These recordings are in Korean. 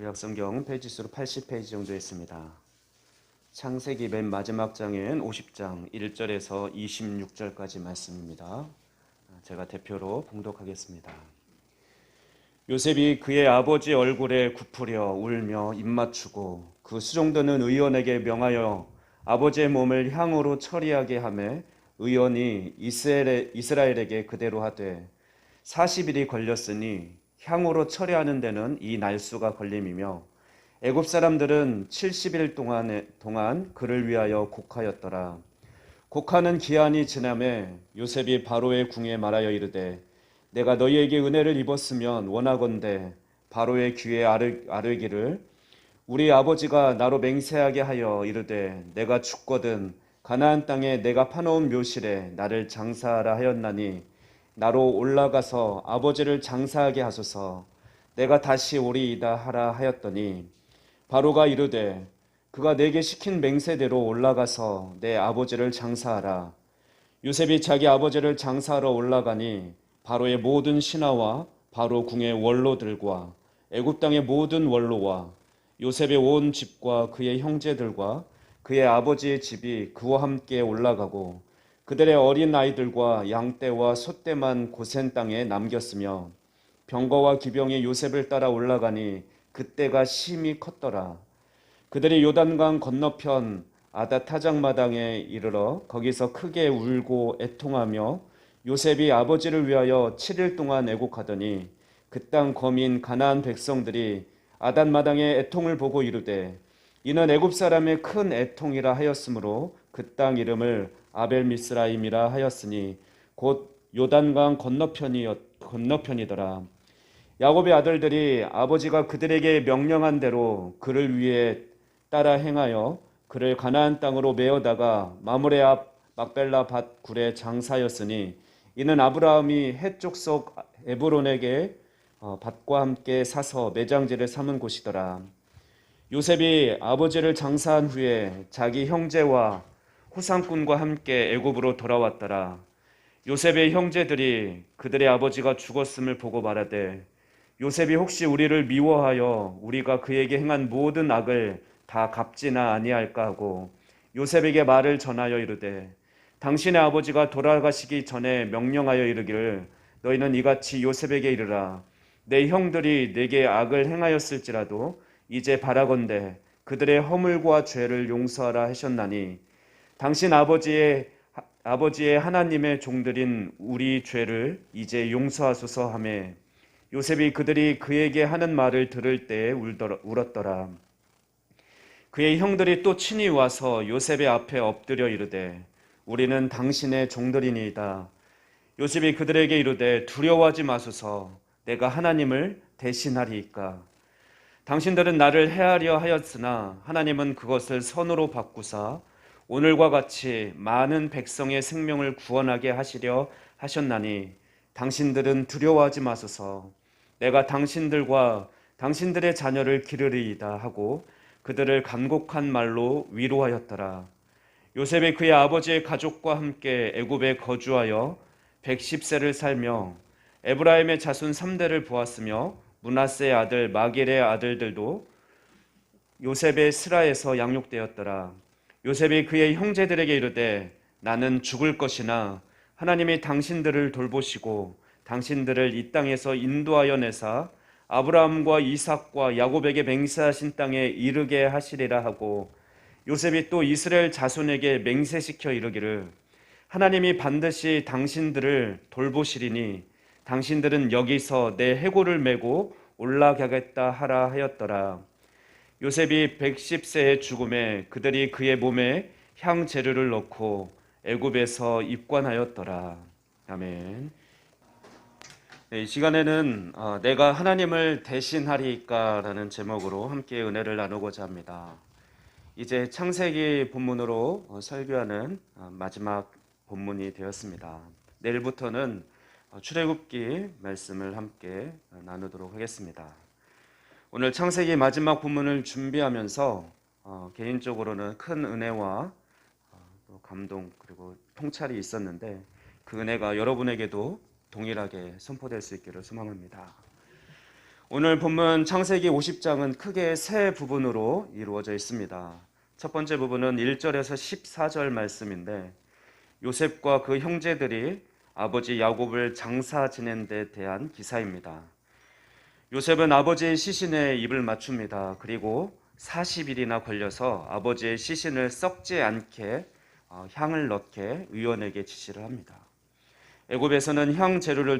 구약성경 페이지수로 80페이지 정도 있습니다. 창세기 맨 마지막 장인 50장 1절에서 26절까지 말씀입니다. 제가 대표로 봉독하겠습니다. 요셉이 그의 아버지 얼굴에 굽으려 울며 입맞추고 그 수종드는 의원에게 명하여 아버지의 몸을 향으로 처리하게 하매 의원이 이스라엘에게 그대로 하되 40일이 걸렸으니 향으로 처리하는 데는 이 날수가 걸림이며 애굽 사람들은 70일 동안 그를 위하여 곡하였더라. 곡하는 기한이 지남에 요셉이 바로의 궁에 말하여 이르되 내가 너희에게 은혜를 입었으면 원하건대 바로의 귀에 아뢰기를 우리 아버지가 나로 맹세하게 하여 이르되 내가 죽거든 가나안 땅에 내가 파놓은 묘실에 나를 장사하라 하였나니 나로 올라가서 아버지를 장사하게 하소서. 내가 다시 오리이다 하라 하였더니 바로가 이르되 그가 내게 시킨 맹세대로 올라가서 내 아버지를 장사하라. 요셉이 자기 아버지를 장사하러 올라가니 바로의 모든 신하와 바로 궁의 원로들과 애굽 땅의 모든 원로와 요셉의 온 집과 그의 형제들과 그의 아버지의 집이 그와 함께 올라가고 그들의 어린 아이들과 양떼와 소떼만 고센 땅에 남겼으며 병거와 기병이 요셉을 따라 올라가니 그때가 심히 컸더라. 그들이 요단강 건너편 아닷타작마당에 이르러 거기서 크게 울고 애통하며 요셉이 아버지를 위하여 7일 동안 애곡하더니 그 땅 거민 가나안 백성들이 아닷마당의 애통을 보고 이르되 이는 애굽 사람의 큰 애통이라 하였으므로 그 땅 이름을 아벨미스라임이라 하였으니 곧 요단강 건너편이더라. 야곱의 아들들이 아버지가 그들에게 명령한 대로 그를 위해 따라 행하여 그를 가나안 땅으로 메어다가 마므레 앞 막벨라 밭 굴에 장사였으니 이는 아브라함이 헷 족속 에브론에게 밭과 함께 사서 매장지를 삼은 곳이더라. 요셉이 아버지를 장사한 후에 자기 형제와 후상꾼과 함께 애굽으로 돌아왔더라. 요셉의 형제들이 그들의 아버지가 죽었음을 보고 말하되 요셉이 혹시 우리를 미워하여 우리가 그에게 행한 모든 악을 다 갚지나 아니할까 하고 요셉에게 말을 전하여 이르되 당신의 아버지가 돌아가시기 전에 명령하여 이르기를 너희는 이같이 요셉에게 이르라. 내 형들이 내게 악을 행하였을지라도 이제 바라건대 그들의 허물과 죄를 용서하라 하셨나니 당신 아버지의 하나님의 종들인 우리 죄를 이제 용서하소서 하매 요셉이 그들이 그에게 하는 말을 들을 때에 울었더라. 그의 형들이 또 친히 와서 요셉의 앞에 엎드려 이르되 우리는 당신의 종들이니이다. 요셉이 그들에게 이르되 두려워하지 마소서. 내가 하나님을 대신하리이까. 당신들은 나를 해하려 하였으나 하나님은 그것을 선으로 바꾸사 오늘과 같이 많은 백성의 생명을 구원하게 하시려 하셨나니 당신들은 두려워하지 마소서. 내가 당신들과 당신들의 자녀를 기르리이다 하고 그들을 간곡한 말로 위로하였더라. 요셉이 그의 아버지의 가족과 함께 애굽에 거주하여 110세를 살며 에브라임의 자손 3대를 보았으며 므낫세의 아들 마길의 아들들도 요셉의 스라에서 양육되었더라. 요셉이 그의 형제들에게 이르되 나는 죽을 것이나 하나님이 당신들을 돌보시고 당신들을 이 땅에서 인도하여 내사 아브라함과 이삭과 야곱에게 맹세하신 땅에 이르게 하시리라 하고 요셉이 또 이스라엘 자손에게 맹세시켜 이르기를 하나님이 반드시 당신들을 돌보시리니 당신들은 여기서 내 해골을 메고 올라가겠다 하라 하였더라. 요셉이 110세의 죽음에 그들이 그의 몸에 향 재료를 넣고 애굽에서 입관하였더라. 아멘. 이 시간에는 내가 하나님을 대신하리이까라는 제목으로 함께 은혜를 나누고자 합니다. 이제 창세기 본문으로 설교하는 마지막 본문이 되었습니다. 내일부터는 출애굽기 말씀을 함께 나누도록 하겠습니다. 오늘 창세기 마지막 본문을 준비하면서 개인적으로는 큰 은혜와 또 감동 그리고 통찰이 있었는데 그 은혜가 여러분에게도 동일하게 선포될 수 있기를 소망합니다. 오늘 본문 창세기 50장은 크게 세 부분으로 이루어져 있습니다. 첫 번째 부분은 1절에서 14절 말씀인데 요셉과 그 형제들이 아버지 야곱을 장사 지낸 데 대한 기사입니다. 요셉은 아버지의 시신에 입을 맞춥니다. 그리고 40일이나 걸려서 아버지의 시신을 썩지 않게 향을 넣게 의원에게 지시를 합니다. 애굽에서는 향 재료를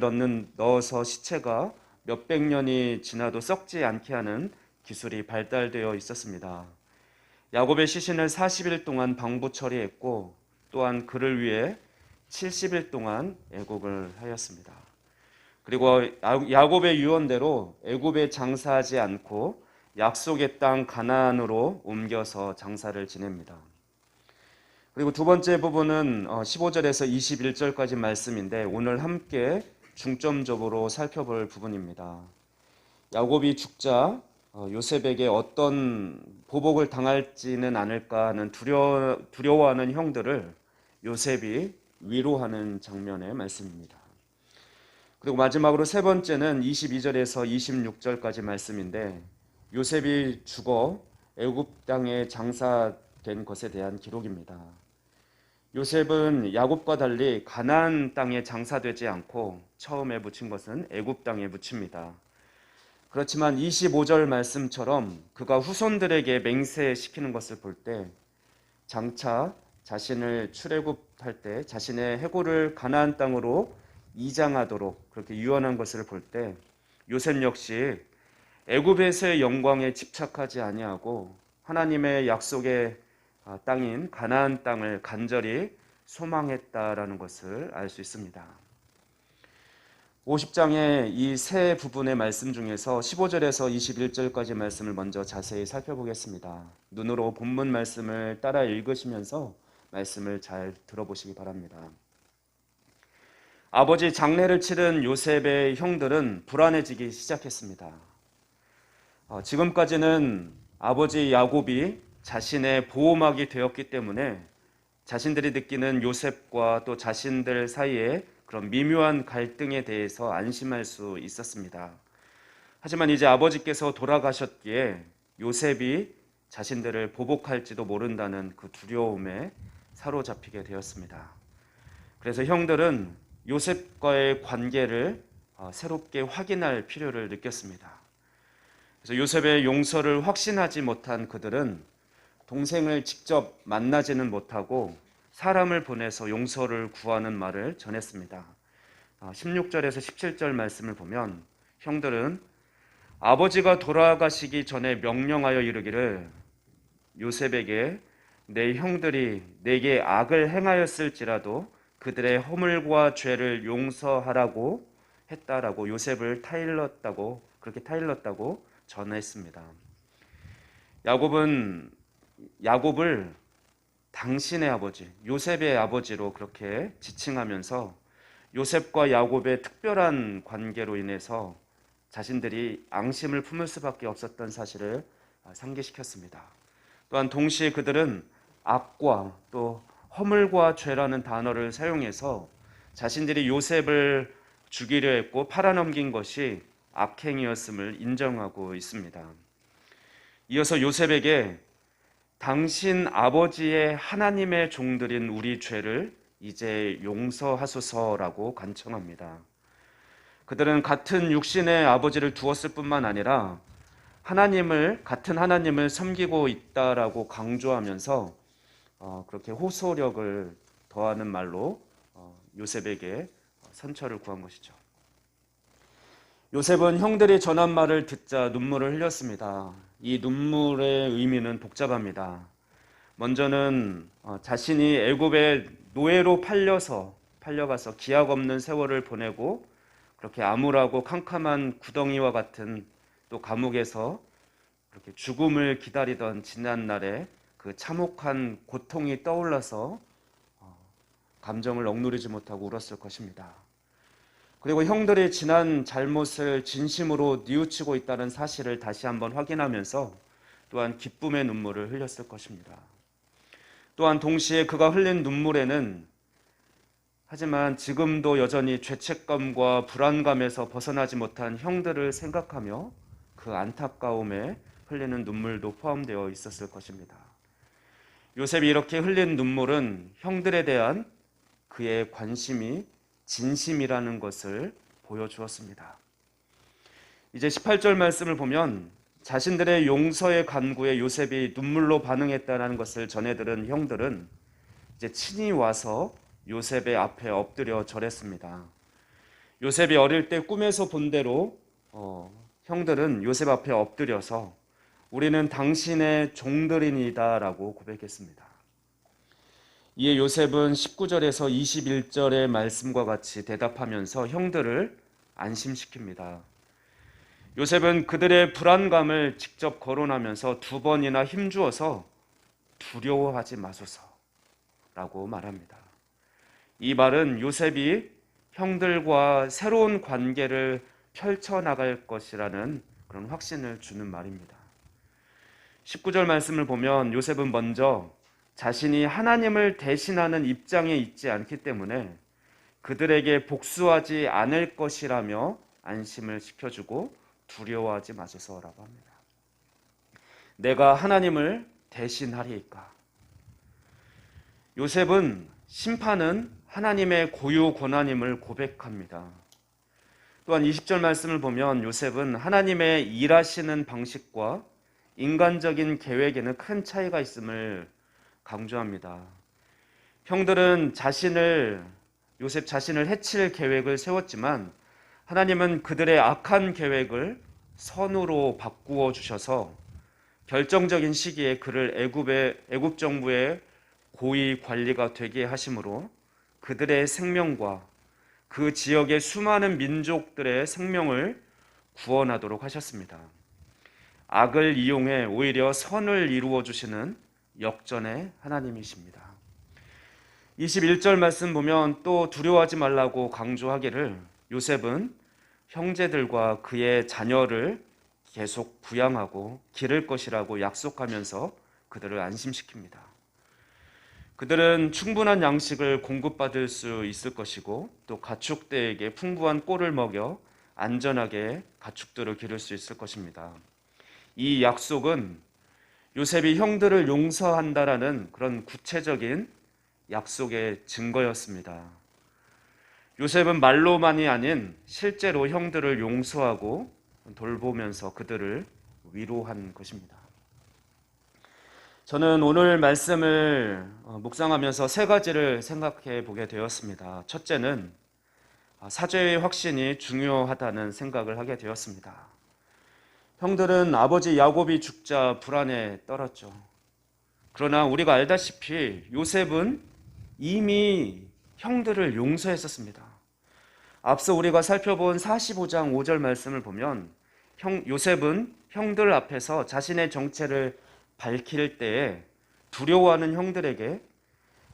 넣어서 시체가 몇백 년이 지나도 썩지 않게 하는 기술이 발달되어 있었습니다. 야곱의 시신을 40일 동안 방부 처리했고 또한 그를 위해 70일 동안 애국을 하였습니다. 그리고 야곱의 유언대로 애굽에 장사하지 않고 약속의 땅 가나안으로 옮겨서 장사를 지냅니다. 그리고 두 번째 부분은 15절에서 21절까지 말씀인데 오늘 함께 중점적으로 살펴볼 부분입니다. 야곱이 죽자 요셉에게 어떤 보복을 당할지는 않을까 하는 두려워하는 형들을 요셉이 위로하는 장면의 말씀입니다. 그리고 마지막으로 세 번째는 22절에서 26절까지 말씀인데 요셉이 죽어 애굽 땅에 장사된 것에 대한 기록입니다. 요셉은 야곱과 달리 가나안 땅에 장사되지 않고 처음에 묻힌 것은 애굽 땅에 묻힙니다. 그렇지만 25절 말씀처럼 그가 후손들에게 맹세시키는 것을 볼 때 장차 자신을 출애굽할 때 자신의 해골을 가나안 땅으로 이장하도록 그렇게 유언한 것을 볼 때 요셉 역시 애굽에서의 영광에 집착하지 아니하고 하나님의 약속의 땅인 가나안 땅을 간절히 소망했다라는 것을 알 수 있습니다. 50장의 이 세 부분의 말씀 중에서 15절에서 21절까지 말씀을 먼저 자세히 살펴보겠습니다. 눈으로 본문 말씀을 따라 읽으시면서 말씀을 잘 들어보시기 바랍니다. 아버지 장례를 치른 요셉의 형들은 불안해지기 시작했습니다. 지금까지는 아버지 야곱이 자신의 보호막이 되었기 때문에 자신들이 느끼는 요셉과 또 자신들 사이에 그런 미묘한 갈등에 대해서 안심할 수 있었습니다. 하지만 이제 아버지께서 돌아가셨기에 요셉이 자신들을 보복할지도 모른다는 그 두려움에 사로잡히게 되었습니다. 그래서 형들은 요셉과의 관계를 새롭게 확인할 필요를 느꼈습니다. 그래서 요셉의 용서를 확신하지 못한 그들은 동생을 직접 만나지는 못하고 사람을 보내서 용서를 구하는 말을 전했습니다. 16절에서 17절 말씀을 보면 형들은 아버지가 돌아가시기 전에 명령하여 이르기를 요셉에게 내 형들이 내게 악을 행하였을지라도 그들의 허물과 죄를 용서하라고 했다라고 요셉을 그렇게 타일렀다고 전했습니다. 야곱을 당신의 아버지, 요셉의 아버지로 그렇게 지칭하면서 요셉과 야곱의 특별한 관계로 인해서 자신들이 앙심을 품을 수밖에 없었던 사실을 상기시켰습니다. 또한 동시에 그들은 악과 또 허물과 죄라는 단어를 사용해서 자신들이 요셉을 죽이려 했고 팔아넘긴 것이 악행이었음을 인정하고 있습니다. 이어서 요셉에게 당신 아버지의 하나님의 종들인 우리 죄를 이제 용서하소서라고 간청합니다. 그들은 같은 육신의 아버지를 두었을 뿐만 아니라 같은 하나님을 섬기고 있다라고 강조하면서 그렇게 호소력을 더하는 말로 요셉에게 선처를 구한 것이죠. 요셉은 형들이 전한 말을 듣자 눈물을 흘렸습니다. 이 눈물의 의미는 복잡합니다. 먼저는 자신이 애굽의 노예로 팔려가서 기약 없는 세월을 보내고 그렇게 암울하고 캄캄한 구덩이와 같은 또 감옥에서 그렇게 죽음을 기다리던 지난날에 그 참혹한 고통이 떠올라서 감정을 억누르지 못하고 울었을 것입니다. 그리고 형들이 지난 잘못을 진심으로 뉘우치고 있다는 사실을 다시 한번 확인하면서 또한 기쁨의 눈물을 흘렸을 것입니다. 또한 동시에 그가 흘린 눈물에는 하지만 지금도 여전히 죄책감과 불안감에서 벗어나지 못한 형들을 생각하며 그 안타까움에 흘리는 눈물도 포함되어 있었을 것입니다. 요셉이 이렇게 흘린 눈물은 형들에 대한 그의 관심이 진심이라는 것을 보여주었습니다. 이제 18절 말씀을 보면 자신들의 용서의 간구에 요셉이 눈물로 반응했다는 것을 전해 들은 형들은 이제 친히 와서 요셉의 앞에 엎드려 절했습니다. 요셉이 어릴 때 꿈에서 본 대로 형들은 요셉 앞에 엎드려서 우리는 당신의 종들이니다라고 고백했습니다. 이에 요셉은 19절에서 21절의 말씀과 같이 대답하면서 형들을 안심시킵니다. 요셉은 그들의 불안감을 직접 거론하면서 2번이나 힘주어서 두려워하지 마소서라고 말합니다. 이 말은 요셉이 형들과 새로운 관계를 펼쳐나갈 것이라는 그런 확신을 주는 말입니다. 19절 말씀을 보면 요셉은 먼저 자신이 하나님을 대신하는 입장에 있지 않기 때문에 그들에게 복수하지 않을 것이라며 안심을 시켜주고 두려워하지 마소서라고 합니다. 내가 하나님을 대신하리이까. 요셉은 심판은 하나님의 고유 권한임을 고백합니다. 또한 20절 말씀을 보면 요셉은 하나님의 일하시는 방식과 인간적인 계획에는 큰 차이가 있음을 강조합니다. 형들은 요셉 자신을 해칠 계획을 세웠지만 하나님은 그들의 악한 계획을 선으로 바꾸어 주셔서 결정적인 시기에 그를 애굽 정부의 고위 관리가 되게 하심으로 그들의 생명과 그 지역의 수많은 민족들의 생명을 구원하도록 하셨습니다. 악을 이용해 오히려 선을 이루어 주시는 역전의 하나님이십니다. 21절 말씀 보면 또 두려워하지 말라고 강조하기를 요셉은 형제들과 그의 자녀를 계속 부양하고 기를 것이라고 약속하면서 그들을 안심시킵니다. 그들은 충분한 양식을 공급받을 수 있을 것이고 또 가축대에게 풍부한 꼴을 먹여 안전하게 가축들을 기를 수 있을 것입니다. 이 약속은 요셉이 형들을 용서한다라는 그런 구체적인 약속의 증거였습니다. 요셉은 말로만이 아닌 실제로 형들을 용서하고 돌보면서 그들을 위로한 것입니다. 저는 오늘 말씀을 묵상하면서 3가지를 생각해 보게 되었습니다. 첫째는 사죄의 확신이 중요하다는 생각을 하게 되었습니다. 형들은 아버지 야곱이 죽자 불안에 떨었죠. 그러나 우리가 알다시피 요셉은 이미 형들을 용서했었습니다. 앞서 우리가 살펴본 45장 5절 말씀을 보면 요셉은 형들 앞에서 자신의 정체를 밝힐 때에 두려워하는 형들에게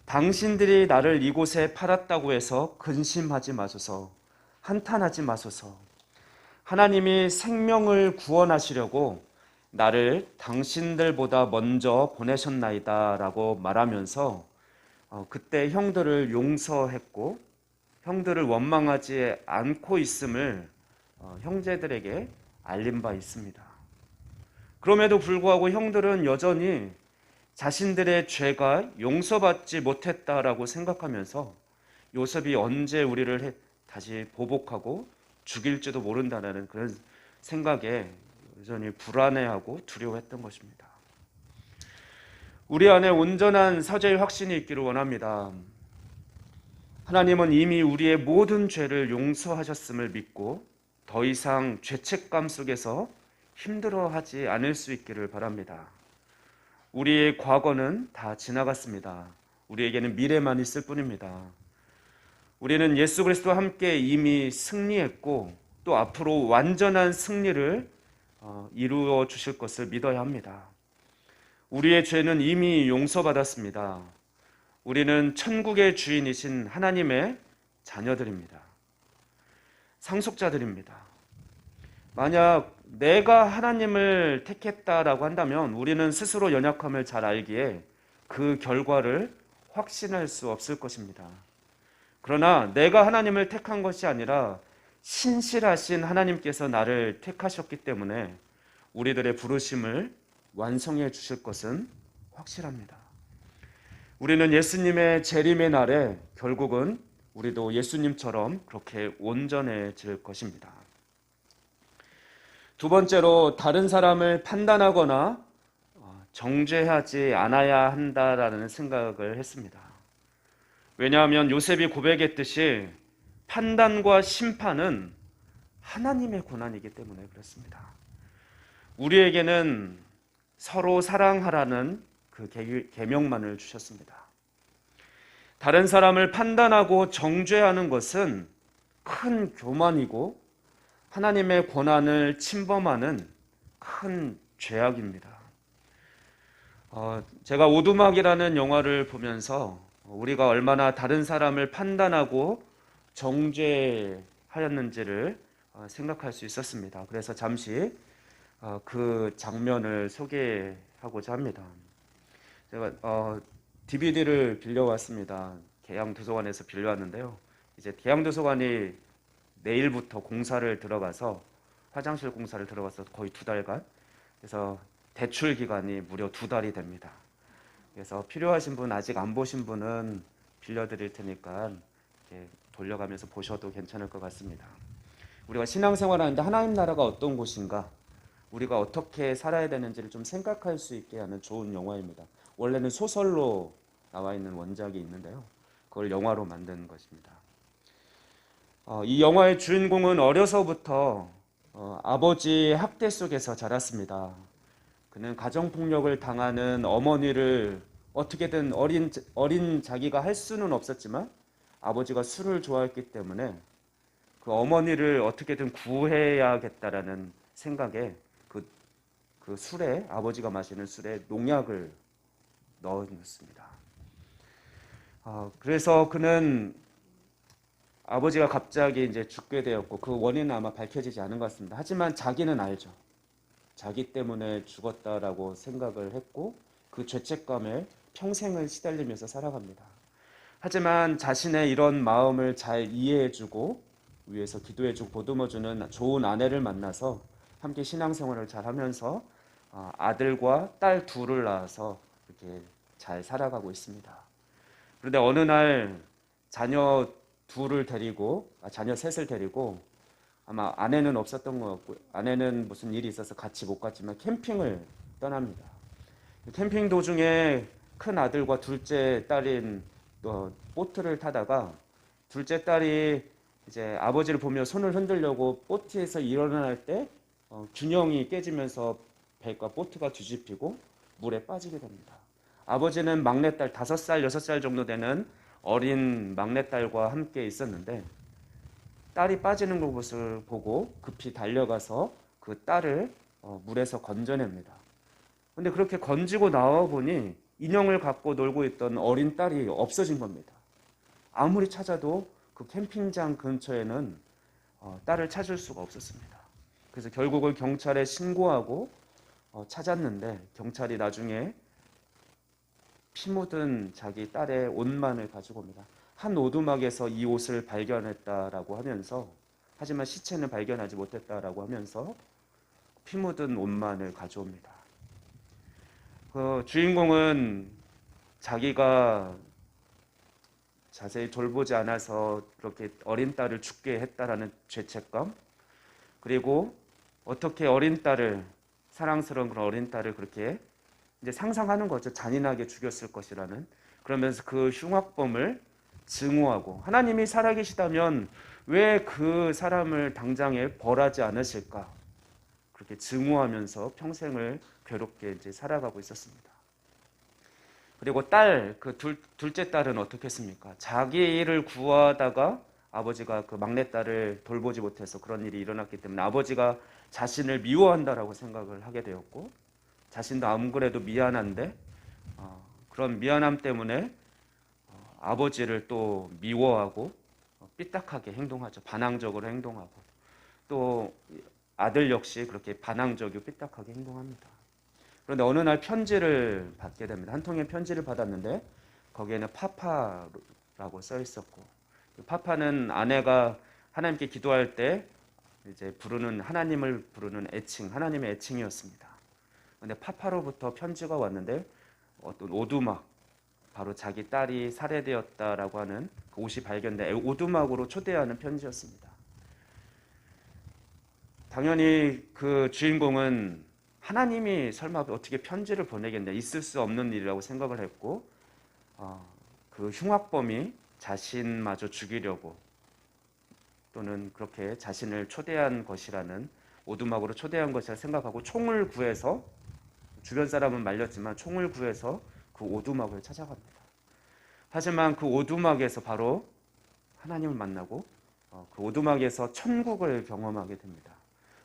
당신들이 나를 이곳에 팔았다고 해서 근심하지 마소서, 한탄하지 마소서. 하나님이 생명을 구원하시려고 나를 당신들보다 먼저 보내셨나이다 라고 말하면서 그때 형들을 용서했고 형들을 원망하지 않고 있음을 형제들에게 알린 바 있습니다. 그럼에도 불구하고 형들은 여전히 자신들의 죄가 용서받지 못했다라고 생각하면서 요셉이 언제 우리를 다시 보복하고 죽일지도 모른다는 그런 생각에 여전히 불안해하고 두려워했던 것입니다. 우리 안에 온전한 사죄의 확신이 있기를 원합니다. 하나님은 이미 우리의 모든 죄를 용서하셨음을 믿고 더 이상 죄책감 속에서 힘들어하지 않을 수 있기를 바랍니다. 우리의 과거는 다 지나갔습니다. 우리에게는 미래만 있을 뿐입니다. 우리는 예수 그리스도와 함께 이미 승리했고 또 앞으로 완전한 승리를 이루어 주실 것을 믿어야 합니다. 우리의 죄는 이미 용서받았습니다. 우리는 천국의 주인이신 하나님의 자녀들입니다. 상속자들입니다. 만약 내가 하나님을 택했다라고 한다면 우리는 스스로 연약함을 잘 알기에 그 결과를 확신할 수 없을 것입니다. 그러나 내가 하나님을 택한 것이 아니라 신실하신 하나님께서 나를 택하셨기 때문에 우리들의 부르심을 완성해 주실 것은 확실합니다. 우리는 예수님의 재림의 날에 결국은 우리도 예수님처럼 그렇게 온전해질 것입니다. 두 번째로 다른 사람을 판단하거나 정죄하지 않아야 한다라는 생각을 했습니다. 왜냐하면 요셉이 고백했듯이 판단과 심판은 하나님의 권한이기 때문에 그렇습니다. 우리에게는 서로 사랑하라는 그 계명만을 주셨습니다. 다른 사람을 판단하고 정죄하는 것은 큰 교만이고 하나님의 권한을 침범하는 큰 죄악입니다. 제가 오두막이라는 영화를 보면서 우리가 얼마나 다른 사람을 판단하고 정죄하였는지를 생각할 수 있었습니다. 그래서 잠시 그 장면을 소개하고자 합니다. 제가 DVD를 빌려왔습니다. 계양도서관에서 빌려왔는데요. 이제 계양도서관이 내일부터 공사를 들어가서 화장실 공사를 들어가서 거의 2달간, 그래서 대출 기간이 무려 2달이 됩니다. 그래서 필요하신 분, 아직 안 보신 분은 빌려드릴 테니까 이렇게 돌려가면서 보셔도 괜찮을 것 같습니다. 우리가 신앙생활하는데 하나님 나라가 어떤 곳인가, 우리가 어떻게 살아야 되는지를 좀 생각할 수 있게 하는 좋은 영화입니다. 원래는 소설로 나와 있는 원작이 있는데요. 그걸 영화로 만든 것입니다. 이 영화의 주인공은 어려서부터 아버지의 학대 속에서 자랐습니다. 그는 가정폭력을 당하는 어머니를 어떻게든 어린 자기가 할 수는 없었지만 아버지가 술을 좋아했기 때문에 그 어머니를 어떻게든 구해야겠다라는 생각에 그 술에, 아버지가 마시는 술에 농약을 넣었습니다. 그래서 그는 아버지가 갑자기 이제 죽게 되었고 그 원인은 아마 밝혀지지 않은 것 같습니다. 하지만 자기는 알죠. 자기 때문에 죽었다라고 생각을 했고 그 죄책감에 평생을 시달리면서 살아갑니다. 하지만 자신의 이런 마음을 잘 이해해주고 위해서 기도해주고 보듬어주는 좋은 아내를 만나서 함께 신앙생활을 잘 하면서 아들과 딸 둘을 낳아서 이렇게 잘 살아가고 있습니다. 그런데 어느 날 자녀 셋을 데리고, 아마 아내는 없었던 것 같고 아내는 무슨 일이 있어서 같이 못 갔지만 캠핑을 떠납니다. 캠핑 도중에 큰 아들과 둘째 딸인 보트를 타다가 둘째 딸이 이제 아버지를 보며 손을 흔들려고 보트에서 일어날 때 균형이 깨지면서 배가 보트가 뒤집히고 물에 빠지게 됩니다. 아버지는 막내딸 5살, 6살 정도 되는 어린 막내딸과 함께 있었는데 딸이 빠지는 것을 보고 급히 달려가서 그 딸을 물에서 건져냅니다. 근데 그렇게 건지고 나와 보니 인형을 갖고 놀고 있던 어린 딸이 없어진 겁니다. 아무리 찾아도 그 캠핑장 근처에는 딸을 찾을 수가 없었습니다. 그래서 결국은 경찰에 신고하고 찾았는데 경찰이 나중에 피 묻은 자기 딸의 옷만을 가지고 옵니다. 한 오두막에서 이 옷을 발견했다라고 하면서, 하지만 시체는 발견하지 못했다라고 하면서 피 묻은 옷만을 가져옵니다. 그 주인공은 자기가 자세히 돌보지 않아서 그렇게 어린 딸을 죽게 했다라는 죄책감, 그리고 어떻게 어린 딸을, 사랑스러운 그런 어린 딸을 그렇게 이제 상상하는 거죠. 잔인하게 죽였을 것이라는. 그러면서 그 흉악범을 증오하고, 하나님이 살아계시다면 왜 그 사람을 당장에 벌하지 않으실까? 그렇게 증오하면서 평생을 괴롭게 이제 살아가고 있었습니다. 그리고 둘째 딸은 어떻게 했습니까? 자기를 구하다가 아버지가 그 막내딸을 돌보지 못해서 그런 일이 일어났기 때문에 아버지가 자신을 미워한다라고 생각을 하게 되었고, 자신도 안 그래도 미안한데 그런 미안함 때문에 아버지를 또 미워하고 삐딱하게 행동하죠. 반항적으로 행동하고, 또 아들 역시 그렇게 반항적이고 삐딱하게 행동합니다. 그런데 어느 날 편지를 받게 됩니다. 한 통의 편지를 받았는데 거기에는 파파라고 써 있었고, 파파는 아내가 하나님께 기도할 때 이제 부르는 하나님을 부르는 애칭, 하나님의 애칭이었습니다. 근데 파파로부터 편지가 왔는데 어떤 오두막, 바로 자기 딸이 살해되었다라고 하는 그 옷이 발견돼 오두막으로 초대하는 편지였습니다. 당연히 그 주인공은 하나님이 설마 어떻게 편지를 보내겠냐, 있을 수 없는 일이라고 생각을 했고, 그 흉악범이 자신마저 죽이려고 또는 그렇게 자신을 초대한 것이라는, 오두막으로 초대한 것이라 생각하고 총을 구해서, 주변 사람은 말렸지만 총을 구해서 그 오두막을 찾아갑니다. 하지만 그 오두막에서 바로 하나님을 만나고 그 오두막에서 천국을 경험하게 됩니다.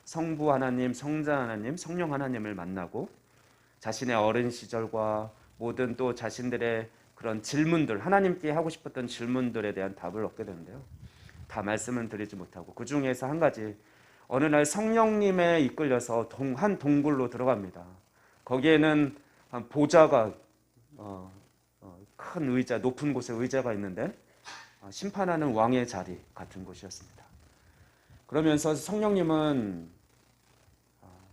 성부 하나님, 성자 하나님, 성령 하나님을 만나고 자신의 어린 시절과 모든 또 자신들의 그런 질문들, 하나님께 하고 싶었던 질문들에 대한 답을 얻게 되는데요. 다 말씀은 드리지 못하고 그 중에서 한 가지, 어느 날 성령님에 이끌려서 한 동굴로 들어갑니다. 거기에는 보좌가 큰 의자, 높은 곳에 의자가 있는데 심판하는 왕의 자리 같은 곳이었습니다. 그러면서 성령님은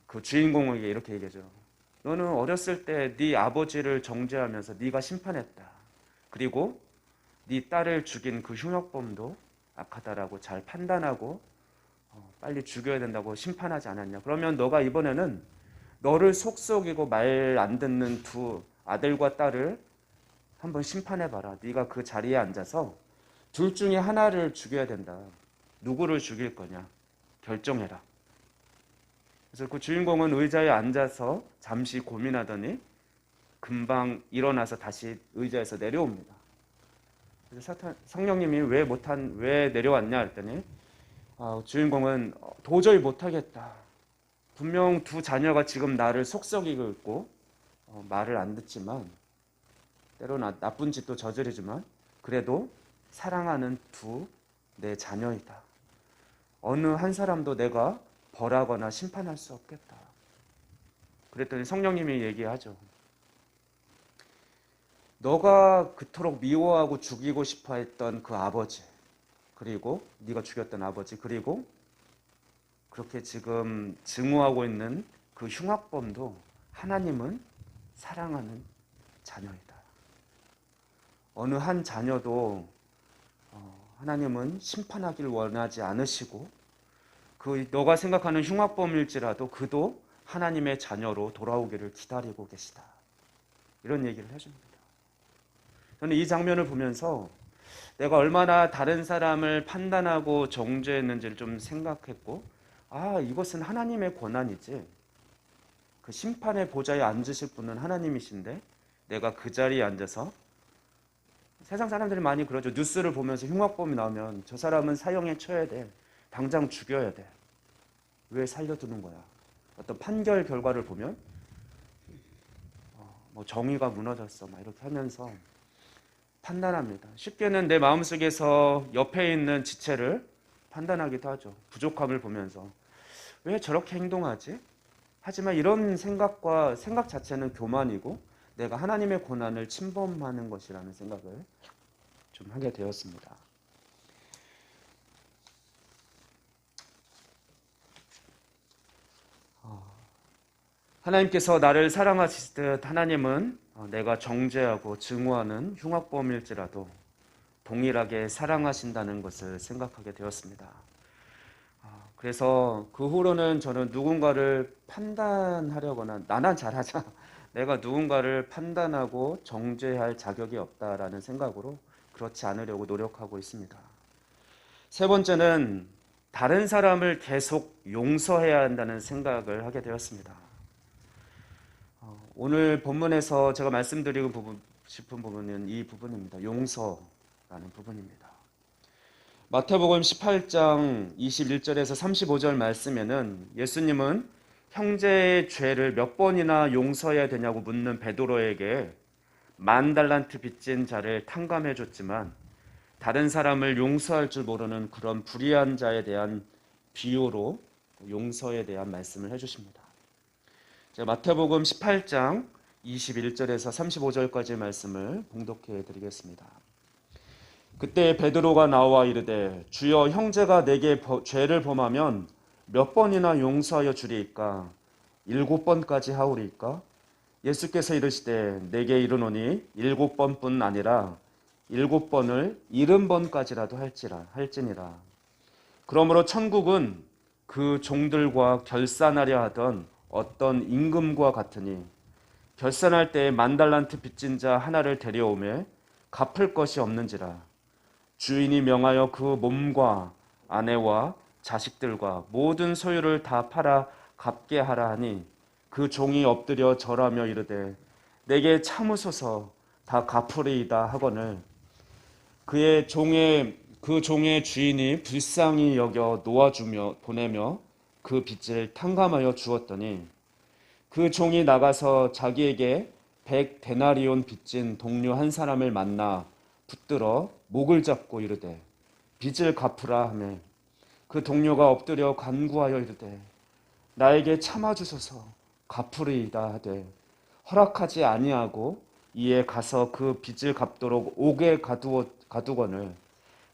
그 주인공에게 이렇게 얘기하죠. 너는 어렸을 때 네 아버지를 정죄하면서 네가 심판했다. 그리고 네 딸을 죽인 그 흉악범도 악하다라고 잘 판단하고 빨리 죽여야 된다고 심판하지 않았냐. 그러면 너가 이번에는 너를 속썩이고 말 안 듣는 두 아들과 딸을 한번 심판해봐라. 네가 그 자리에 앉아서 둘 중에 하나를 죽여야 된다. 누구를 죽일 거냐 결정해라. 그래서 그 주인공은 의자에 앉아서 잠시 고민하더니 금방 일어나서 다시 의자에서 내려옵니다. 그래서 성령님이 왜 내려왔냐 했더니 주인공은 도저히 못하겠다. 분명 두 자녀가 지금 나를 속썩이고 있고 말을 안 듣지만 때로는 나쁜 짓도 저지르지만 그래도 사랑하는 두 내 자녀이다. 어느 한 사람도 내가 벌하거나 심판할 수 없겠다. 그랬더니 성령님이 얘기하죠. 너가 그토록 미워하고 죽이고 싶어 했던 그 아버지, 그리고 네가 죽였던 아버지, 그리고 그렇게 지금 증오하고 있는 그 흉악범도 하나님은 사랑하는 자녀이다. 어느 한 자녀도 하나님은 심판하길 원하지 않으시고 그 너가 생각하는 흉악범일지라도 그도 하나님의 자녀로 돌아오기를 기다리고 계시다. 이런 얘기를 해줍니다. 저는 이 장면을 보면서 내가 얼마나 다른 사람을 판단하고 정죄했는지를 좀 생각했고, 이것은 하나님의 권한이지, 그 심판의 보좌에 앉으실 분은 하나님이신데 내가 그 자리에 앉아서, 세상 사람들이 많이 그러죠. 뉴스를 보면서 흉악범이 나오면 저 사람은 사형에 처해야 돼, 당장 죽여야 돼, 왜 살려두는 거야. 어떤 판결 결과를 보면 뭐 정의가 무너졌어 막 이렇게 하면서 판단합니다. 쉽게는 내 마음속에서 옆에 있는 지체를 판단하기도 하죠. 부족함을 보면서 왜 저렇게 행동하지? 하지만 이런 생각 자체는 교만이고 내가 하나님의 고난을 침범하는 것이라는 생각을 좀 하게 되었습니다. 하나님께서 나를 사랑하시듯 하나님은 내가 정죄하고 증오하는 흉악범일지라도 동일하게 사랑하신다는 것을 생각하게 되었습니다. 그래서 그 후로는 저는 누군가를 판단하려거나 나는 잘하자, 내가 누군가를 판단하고 정죄할 자격이 없다라는 생각으로 그렇지 않으려고 노력하고 있습니다. 세 번째는 다른 사람을 계속 용서해야 한다는 생각을 하게 되었습니다. 오늘 본문에서 제가 말씀드리고 싶은 부분은 이 부분입니다. 용서라는 부분입니다. 마태복음 18장 21절에서 35절 말씀에는 예수님은 형제의 죄를 몇 번이나 용서해야 되냐고 묻는 베드로에게 10,000달란트 빚진 자를 탕감해 줬지만 다른 사람을 용서할 줄 모르는 그런 불의한 자에 대한 비유로 용서에 대한 말씀을 해주십니다. 마태복음 18장 21절에서 35절까지의 말씀을 봉독해 드리겠습니다. 그때 베드로가 나와 이르되 주여 형제가 내게 죄를 범하면 몇 번이나 용서하여 주리이까? 7번까지 하오리이까? 예수께서 이르시되 내게 이르노니 7번뿐 아니라 7번을 70번까지라도 할지니라. 그러므로 천국은 그 종들과 결산하려 하던 어떤 임금과 같으니 결산할 때에 10,000달란트 빚진 자 하나를 데려오매 갚을 것이 없는지라. 주인이 명하여 그 몸과 아내와 자식들과 모든 소유를 다 팔아 갚게 하라 하니 그 종이 엎드려 절하며 이르되 내게 참으소서 다 갚으리이다 하거늘 그 종의 주인이 불쌍히 여겨 놓아주며 보내며 그 빚을 탕감하여 주었더니 그 종이 나가서 자기에게 100데나리온 빚진 동료 한 사람을 만나 붙들어 목을 잡고 이르되 빚을 갚으라 하매 그 동료가 엎드려 간구하여 이르되 나에게 참아주소서 갚으리이다 하되 허락하지 아니하고 이에 가서 그 빚을 갚도록 옥에 가두거늘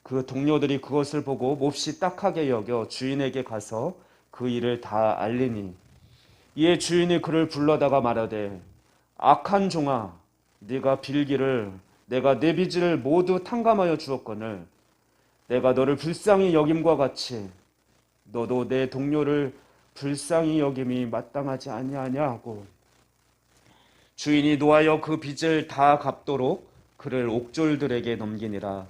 그 동료들이 그것을 보고 몹시 딱하게 여겨 주인에게 가서 그 일을 다 알리니 이에 주인이 그를 불러다가 말하되 악한 종아 네가 빌기를 내가 내 빚을 모두 탕감하여 주었거늘 내가 너를 불쌍히 여김과 같이 너도 내 동료를 불쌍히 여김이 마땅하지 아니하냐 하고 주인이 노하여 그 빚을 다 갚도록 그를 옥졸들에게 넘기니라.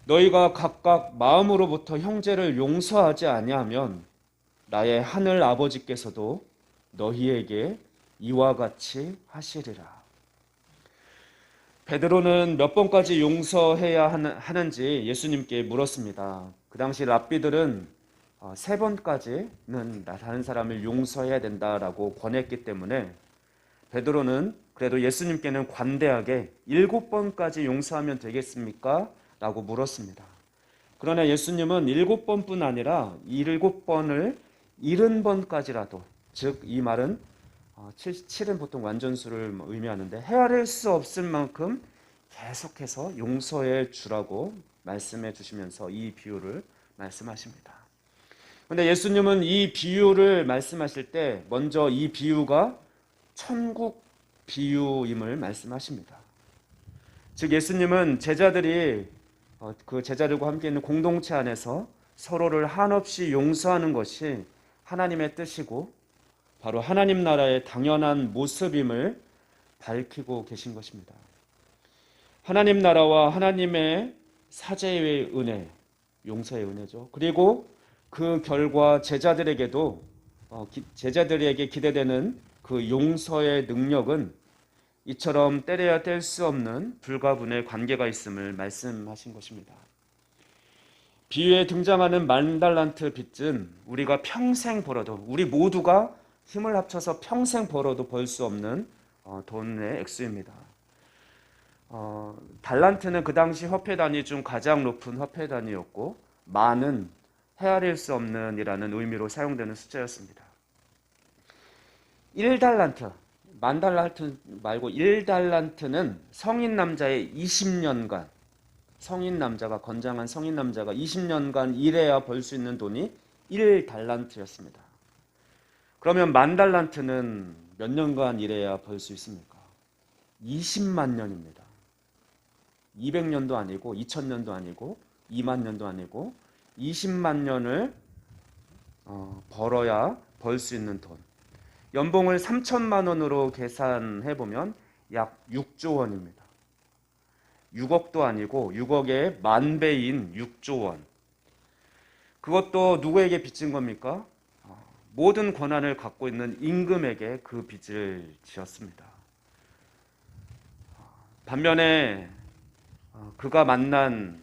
너희가 각각 마음으로부터 형제를 용서하지 아니하면 나의 하늘 아버지께서도 너희에게 이와 같이 하시리라. 베드로는 몇 번까지 용서해야 하는지 예수님께 물었습니다. 그 당시 랍비들은 3번까지는 다른 사람을 용서해야 된다라고 권했기 때문에 베드로는 그래도 예수님께는 관대하게 7번까지 용서하면 되겠습니까? 라고 물었습니다. 그러나 예수님은 7번뿐 아니라 7번을 70번까지라도, 즉 이 말은 7은 보통 완전수를 의미하는데 헤아릴 수 없을 만큼 계속해서 용서해 주라고 말씀해 주시면서 이 비유를 말씀하십니다. 그런데 예수님은 이 비유를 말씀하실 때 먼저 이 비유가 천국 비유임을 말씀하십니다. 즉 예수님은 제자들이 그 제자들과 함께 있는 공동체 안에서 서로를 한없이 용서하는 것이 하나님의 뜻이고 바로 하나님 나라의 당연한 모습임을 밝히고 계신 것입니다. 하나님 나라와 하나님의 사죄의 은혜, 용서의 은혜죠. 그리고 그 결과 제자들에게도 제자들에게 기대되는 그 용서의 능력은 이처럼 때려야 뗄 수 없는 불가분의 관계가 있음을 말씀하신 것입니다. 비유에 등장하는 10,000달란트 빚은 우리가 평생 벌어도 우리 모두가 힘을 합쳐서 평생 벌어도 벌 수 없는 돈의 액수입니다. 달란트는 그 당시 화폐 단위 중 가장 높은 화폐 단위였고 만은 헤아릴 수 없는 이라는 의미로 사용되는 숫자였습니다. 1달란트, 10,000달란트 말고 1달란트는 성인 남자의 20년간 성인 남자가 건장한 성인 남자가 20년간 일해야 벌 수 있는 돈이 1달란트였습니다. 그러면 10,000달란트는 몇 년간 일해야 벌 수 있습니까? 20만 년입니다. 200년도 아니고 2000년도 아니고 2만 년도 아니고 20만 년을 벌어야 벌 수 있는 돈. 연봉을 3천만 원으로 계산해 보면 약 6조 원입니다. 6억도 아니고 6억의 만배인 6조 원. 그것도 누구에게 빚진 겁니까? 모든 권한을 갖고 있는 임금에게 그 빚을 지었습니다. 반면에 그가 만난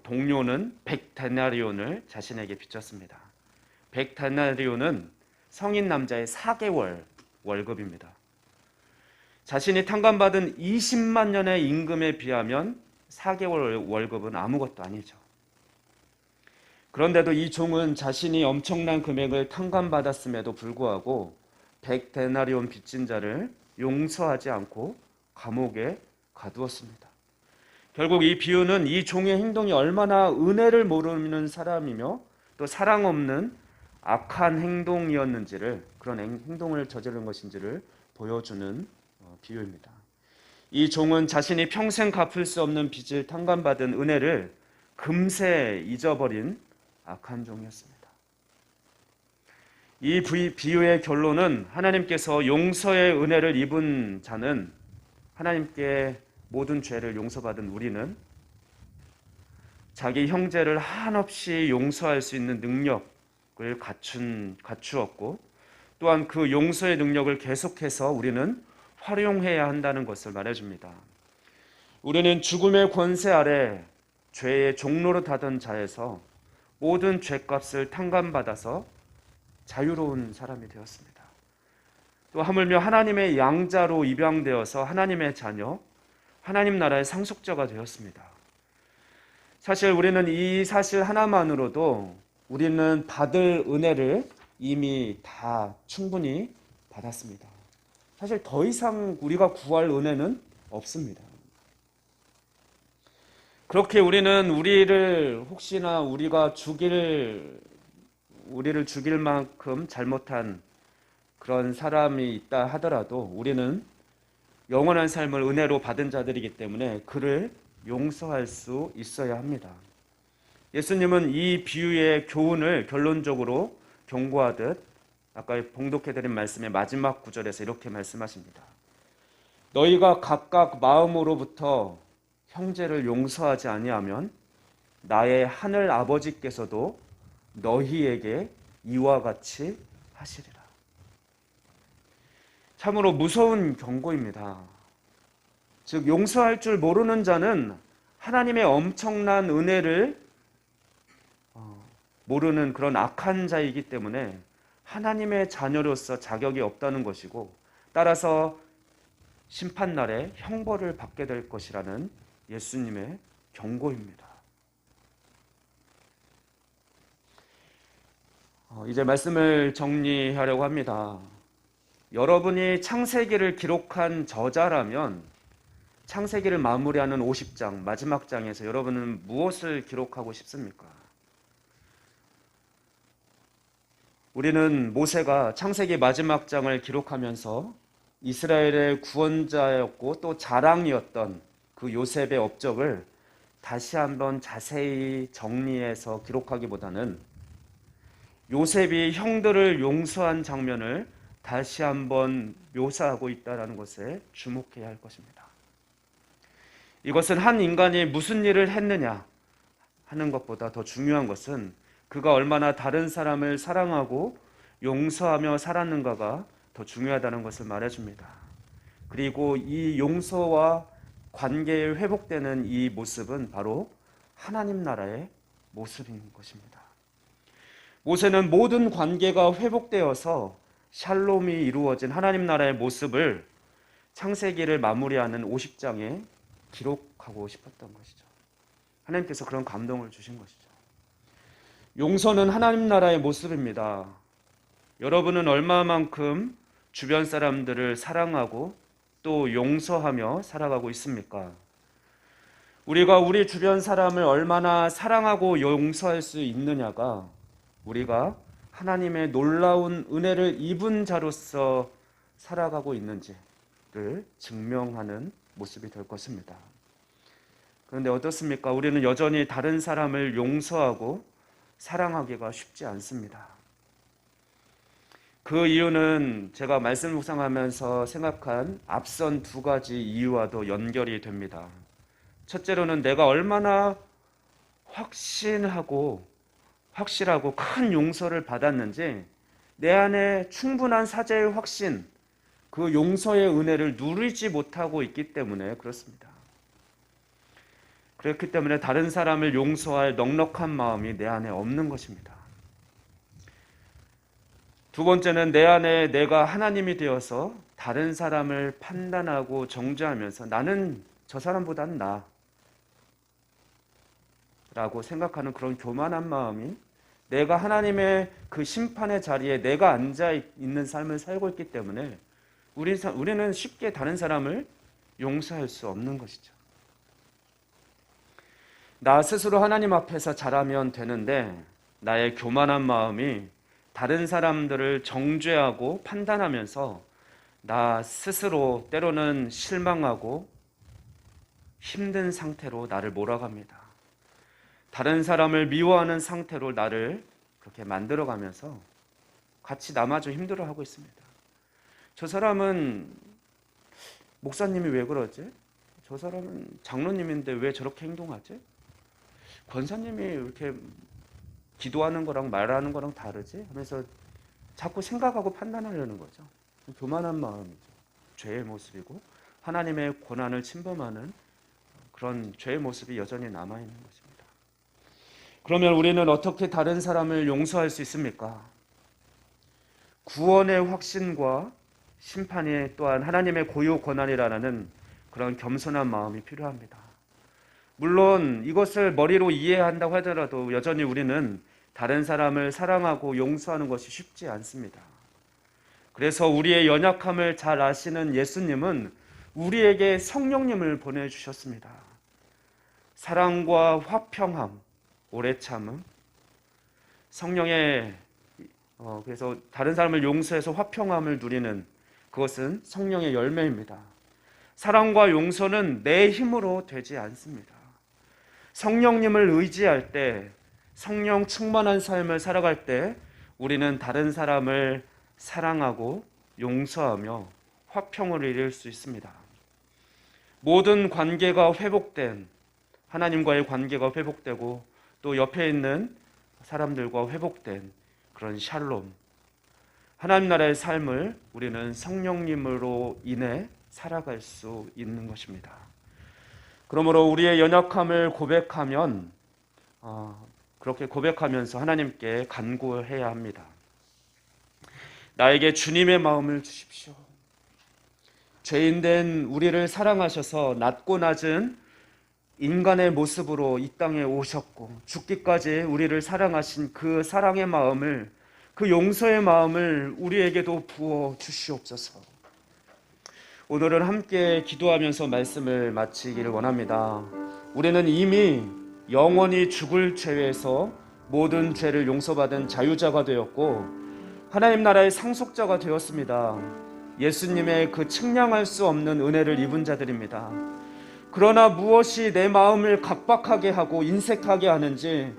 동료는 100데나리온을 자신에게 빚졌습니다. 100데나리온은 성인 남자의 4개월 월급입니다. 자신이 탕감받은 20만 년의 임금에 비하면 4개월 월급은 아무것도 아니죠. 그런데도 이 종은 자신이 엄청난 금액을 탕감받았음에도 불구하고 100데나리온 빚진 자를 용서하지 않고 감옥에 가두었습니다. 결국 이 비유는 이 종의 행동이 얼마나 은혜를 모르는 사람이며 또 사랑 없는 악한 행동이었는지를, 그런 행동을 저지른 것인지를 보여주는 비유입니다. 이 종은 자신이 평생 갚을 수 없는 빚을 탕감받은 은혜를 금세 잊어버린 악한 종이었습니다. 이 비유의 결론은 하나님께서 용서의 은혜를 입은 자는, 하나님께 모든 죄를 용서받은 우리는 자기 형제를 한없이 용서할 수 있는 능력을 갖추었고, 또한 그 용서의 능력을 계속해서 우리는 활용해야 한다는 것을 말해줍니다. 우리는 죽음의 권세 아래 죄의 종로로 타던 자에서 모든 죄값을 탕감받아서 자유로운 사람이 되었습니다. 또 하물며 하나님의 양자로 입양되어서 하나님의 자녀, 하나님 나라의 상속자가 되었습니다. 사실 우리는 이 사실 하나만으로도 우리는 받을 은혜를 이미 다 충분히 받았습니다. 사실 더 이상 우리가 구할 은혜는 없습니다. 그렇게 우리는 혹시나 우리를 죽일 만큼 잘못한 그런 사람이 있다 하더라도 우리는 영원한 삶을 은혜로 받은 자들이기 때문에 그를 용서할 수 있어야 합니다. 예수님은 이 비유의 교훈을 결론적으로 경고하듯 아까 봉독해드린 말씀의 마지막 구절에서 이렇게 말씀하십니다. 너희가 각각 마음으로부터 형제를 용서하지 아니하면 나의 하늘 아버지께서도 너희에게 이와 같이 하시리라. 참으로 무서운 경고입니다. 즉 용서할 줄 모르는 자는 하나님의 엄청난 은혜를 모르는 그런 악한 자이기 때문에 하나님의 자녀로서 자격이 없다는 것이고, 따라서 심판날에 형벌을 받게 될 것이라는 예수님의 경고입니다. 이제 말씀을 정리하려고 합니다. 여러분이 창세기를 기록한 저자라면 창세기를 마무리하는 50장 마지막 장에서 여러분은 무엇을 기록하고 싶습니까? 우리는 모세가 창세기 마지막 장을 기록하면서 이스라엘의 구원자였고 또 자랑이었던 그 요셉의 업적을 다시 한번 자세히 정리해서 기록하기보다는 요셉이 형들을 용서한 장면을 다시 한번 묘사하고 있다는 것에 주목해야 할 것입니다. 이것은 한 인간이 무슨 일을 했느냐 하는 것보다 더 중요한 것은 그가 얼마나 다른 사람을 사랑하고 용서하며 살았는가가 더 중요하다는 것을 말해줍니다. 그리고 이 용서와 관계에 회복되는 이 모습은 바로 하나님 나라의 모습인 것입니다. 모세는 모든 관계가 회복되어서 샬롬이 이루어진 하나님 나라의 모습을 창세기를 마무리하는 50장에 기록하고 싶었던 것이죠. 하나님께서 그런 감동을 주신 것이죠. 용서는 하나님 나라의 모습입니다. 여러분은 얼마만큼 주변 사람들을 사랑하고 또 용서하며 살아가고 있습니까? 우리가 우리 주변 사람을 얼마나 사랑하고 용서할 수 있느냐가 우리가 하나님의 놀라운 은혜를 입은 자로서 살아가고 있는지를 증명하는 모습이 될 것입니다. 그런데 어떻습니까? 우리는 여전히 다른 사람을 용서하고 사랑하기가 쉽지 않습니다. 그 이유는 제가 말씀 묵상하면서 생각한 앞선 두 가지 이유와도 연결이 됩니다. 첫째로는 내가 얼마나 확실하고 큰 용서를 받았는지 내 안에 충분한 사죄의 확신, 그 용서의 은혜를 누리지 못하고 있기 때문에 그렇습니다. 그렇기 때문에 다른 사람을 용서할 넉넉한 마음이 내 안에 없는 것입니다. 두 번째는 내 안에 내가 하나님이 되어서 다른 사람을 판단하고 정죄하면서 나는 저 사람보다는 라고 생각하는 그런 교만한 마음이 내가 하나님의 그 심판의 자리에 내가 앉아 있는 삶을 살고 있기 때문에 우리는 쉽게 다른 사람을 용서할 수 없는 것이죠. 나 스스로 하나님 앞에서 잘하면 되는데 나의 교만한 마음이 다른 사람들을 정죄하고 판단하면서 나 스스로 때로는 실망하고 힘든 상태로 나를 몰아갑니다. 다른 사람을 미워하는 상태로 나를 그렇게 만들어가면서 같이 나마저 힘들어하고 있습니다. 저 사람은 목사님이 왜 그러지? 저 사람은 장로님인데 왜 저렇게 행동하지? 권사님이 이렇게 기도하는 거랑 말하는 거랑 다르지? 하면서 자꾸 생각하고 판단하려는 거죠. 교만한 마음이죠. 죄의 모습이고 하나님의 권한을 침범하는 그런 죄의 모습이 여전히 남아있는 것입니다. 그러면 우리는 어떻게 다른 사람을 용서할 수 있습니까? 구원의 확신과 심판이 또한 하나님의 고유 권한이라는 그런 겸손한 마음이 필요합니다. 물론 이것을 머리로 이해한다고 하더라도 여전히 우리는 다른 사람을 사랑하고 용서하는 것이 쉽지 않습니다. 그래서 우리의 연약함을 잘 아시는 예수님은 우리에게 성령님을 보내주셨습니다. 사랑과 화평함, 오래 참음, 성령의 그래서 다른 사람을 용서해서 화평함을 누리는 그것은 성령의 열매입니다. 사랑과 용서는 내 힘으로 되지 않습니다. 성령님을 의지할 때, 성령 충만한 삶을 살아갈 때 우리는 다른 사람을 사랑하고 용서하며 화평을 이룰 수 있습니다. 모든 관계가 회복된, 하나님과의 관계가 회복되고 또 옆에 있는 사람들과 회복된 그런 샬롬, 하나님 나라의 삶을 우리는 성령님으로 인해 살아갈 수 있는 것입니다. 그러므로 우리의 연약함을 고백하면 그렇게 고백하면서 하나님께 간구해야 합니다. 나에게 주님의 마음을 주십시오. 죄인된 우리를 사랑하셔서 낮고 낮은 인간의 모습으로 이 땅에 오셨고 죽기까지 우리를 사랑하신 그 사랑의 마음을, 그 용서의 마음을 우리에게도 부어 주시옵소서. 오늘은 함께 기도하면서 말씀을 마치기를 원합니다. 우리는 이미 영원히 죽을 죄에서 모든 죄를 용서받은 자유자가 되었고 하나님 나라의 상속자가 되었습니다. 예수님의 그 측량할 수 없는 은혜를 입은 자들입니다. 그러나 무엇이 내 마음을 각박하게 하고 인색하게 하는지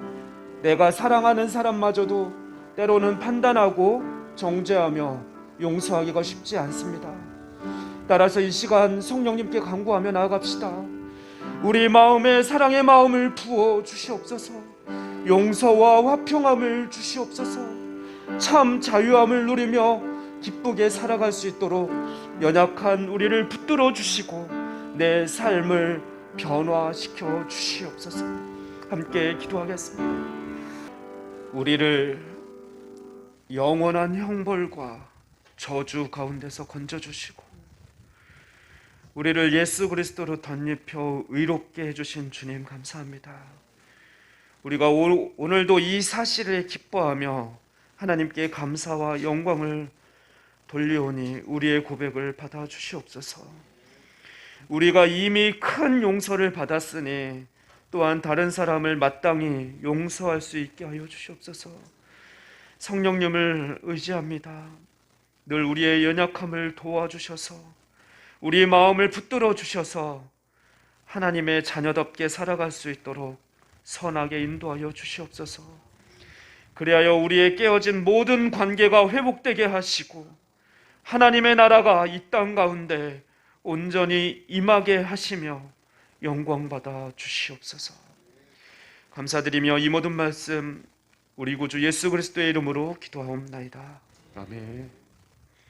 내가 사랑하는 사람마저도 때로는 판단하고 정죄하며 용서하기가 쉽지 않습니다. 따라서 이 시간 성령님께 간구하며 나아갑시다. 우리 마음에 사랑의 마음을 부어 주시옵소서. 용서와 화평함을 주시옵소서. 참 자유함을 누리며 기쁘게 살아갈 수 있도록 연약한 우리를 붙들어 주시고 내 삶을 변화시켜 주시옵소서. 함께 기도하겠습니다. 우리를 영원한 형벌과 저주 가운데서 건져주시고 우리를 예수 그리스도로 덧입혀 의롭게 해주신 주님 감사합니다. 우리가 오늘도 이 사실을 기뻐하며 하나님께 감사와 영광을 돌리오니 우리의 고백을 받아주시옵소서. 우리가 이미 큰 용서를 받았으니 또한 다른 사람을 마땅히 용서할 수 있게 하여 주시옵소서. 성령님을 의지합니다. 늘 우리의 연약함을 도와주셔서 우리의 마음을 붙들어 주셔서 하나님의 자녀답게 살아갈 수 있도록 선하게 인도하여 주시옵소서. 그리하여 우리의 깨어진 모든 관계가 회복되게 하시고 하나님의 나라가 이 땅 가운데 온전히 임하게 하시며 영광받아 주시옵소서. 감사드리며 이 모든 말씀 우리 구주 예수 그리스도의 이름으로 기도하옵나이다. 아멘.